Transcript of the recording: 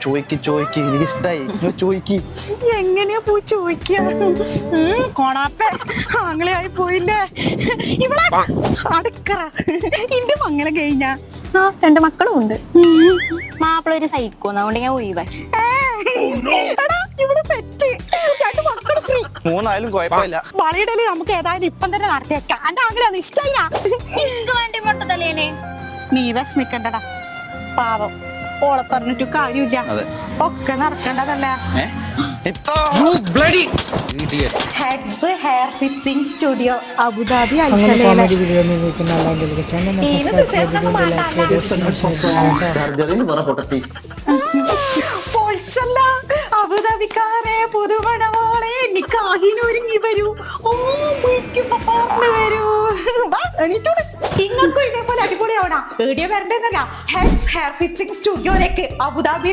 ചോയ്ക്ക് എനിക്ക് ഇഷ്ടായി. ചോയ്ക്ക്. എങ്ങനെയാ പോയി ചോദിക്ക? കോണാപ്പ ആങ്ങളെയായി പോയില്ലേ ഇവിടെ അടുക്കറ. എന്റെ മംഗലം കഴിഞ്ഞ രണ്ട് മക്കളും ഉണ്ട്. മാപ്പിള ഒരു സൈക്കോന്ന്, അതുകൊണ്ട് ഞാൻ ഒഴിവായി. ഇവിടെ സെറ്റ്. രണ്ട് മക്കളും ഫ്രീ. മൂന്നായാലും കുഴപ്പമില്ല. വളയിടല് നമുക്ക് ഏതായാലും ഇപ്പം തന്നെ നടത്തിയേക്കാം. എന്റെ ആങ്ങളെയാണ് ഇഷ്ടായില്ല. എനിക്ക് വേണ്ടി മുട്ടതലേനെ. നീ വിഷമിക്കണ്ടടാ, പാവം. ഓളെ പറഞ്ഞിട്ട് കാര്യമില്ല, ഒക്കെ നടക്കേണ്ടതല്ലേ. Heads hair fixing studio, Abu Dhabi അൽഖലയിലെ. പൊളിച്ചല്ല അബുദാബിക്കാരെ പുതുമണവാളെ, നിക്കാഹിനൊരുങ്ങി വരൂ. വിളിക്കുമ്പോ പറഞ്ഞു വരൂ. എണീറ്റോട്. ഇങ്ങൾക്കും ഇതേപോലെ അടിപൊളിയാവണം. എവിടെയാ വരണ്ടെന്നല്ല, ഹെഡ്സ് ഹെയർ ഫിക്സിംഗ് സ്റ്റുഡിയോയിലേക്ക് അബുദാബിയിൽ